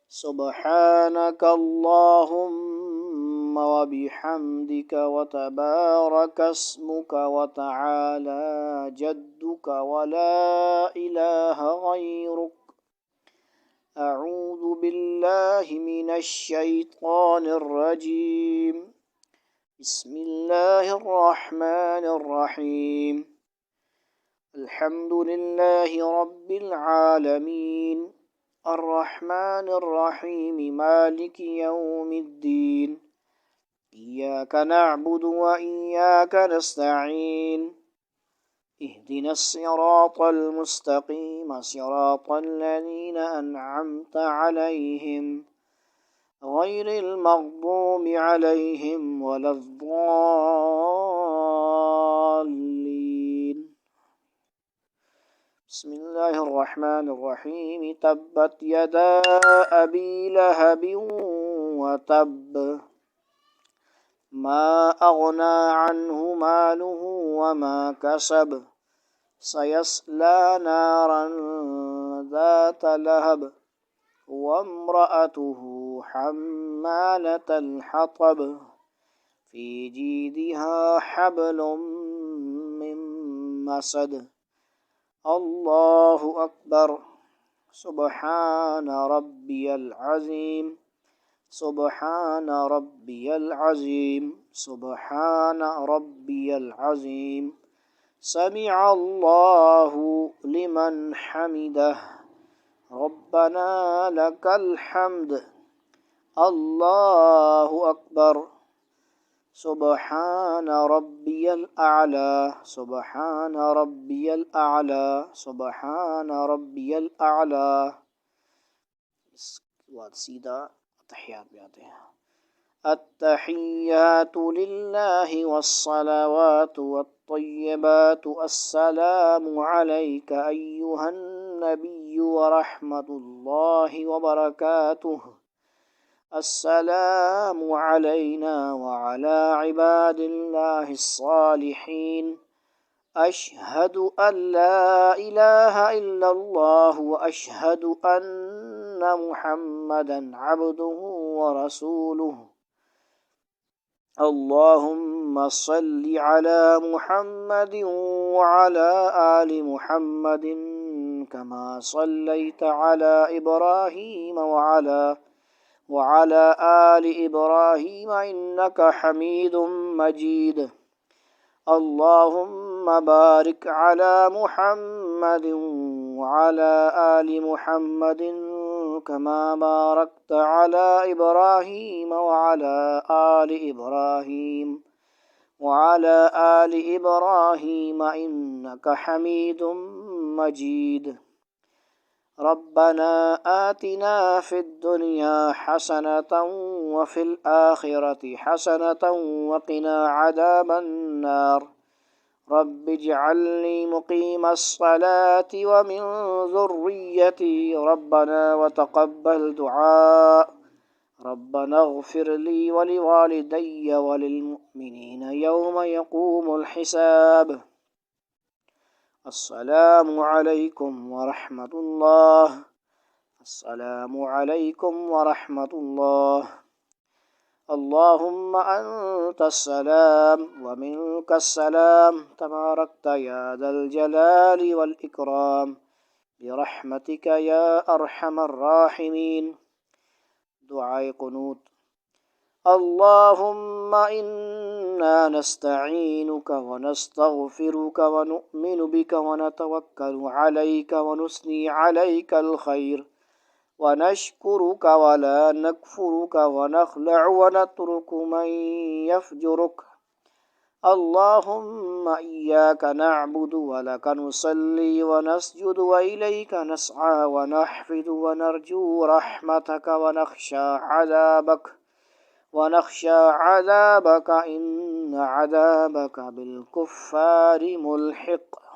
سبحانك اللهم وبحمدك وتبارك اسمك وتعالى جدك ولا إله غيرك. أعوذ بالله من الشيطان الرجيم. بسم الله الرحمن الرحيم. الحمد لله رب العالمين الرحمن الرحيم مالك يوم الدين. إياك نعبد وإياك نستعين. اهدنا الصراط المستقيم صراط الذين أنعمت عليهم غير المغضوب عليهم ولا الضالين. بسم الله الرحمن الرحيم. تبت يدا أبي لهب وتب ما أغنى عنه ماله وما كسب سيصلى نارا ذات لهب وامرأته حمالة الحطب في جيدها حبل من مسد. الله أكبر. سبحان ربي العظيم. سبحان ربي العظيم. سبحان ربي العظيم. سمع الله لمن حمده. ربنا لك الحمد. الله أكبر. سبحان ربي الأعلى. سبحان ربي الأعلى. سبحان ربي الأعلى. اس کے بعد سیدھا تحیات میں آتے ہیں. التحیات للہ والصلوات والطیبات السلام علیک ایہا النبی ورحمۃ اللہ وبرکاتہ. السلام علینا وعلى عباد اللہ الصالحین. اشہد ان لا الہ الا اللہ واشہد ان محمدا عبدہ ورسولہ. اللهم صل على محمد وعلى آل محمد كما صليت على إبراهيم وعلى آل إبراهيم إنك حميد مجيد. اللهم بارك على محمد وعلى آل محمد كما باركت على إبراهيم وعلى آل إبراهيم إنك حميد مجيد. ربنا آتنا في الدنيا حسنة وفي الآخرة حسنة وقنا عذاب النار. رب اجعلني مقيم الصلاة ومن ذريتي ربنا وتقبل دعاء. ربنا اغفر لي ولوالدي وللمؤمنين يوم يقوم الحساب. السلام عليكم ورحمة الله. السلام عليكم ورحمة الله. اللهم أنت السلام ومنك السلام تباركت يا ذا الجلال والإكرام برحمتك يا أرحم الراحمين. دعائے قنوت. اللهم إنا نستعينك ونستغفرك ونؤمن بك ونتوكل عليك ونثني عليك الخير ونشكرك ولا نكفرك ونخلع ونترك من يفجرك. اللهم إياك نعبد ولك نصلي ونسجد وإليك نسعى ونحفد ونرجو رحمتك ونخشى عذابك إن عذابك بالكفار ملحق.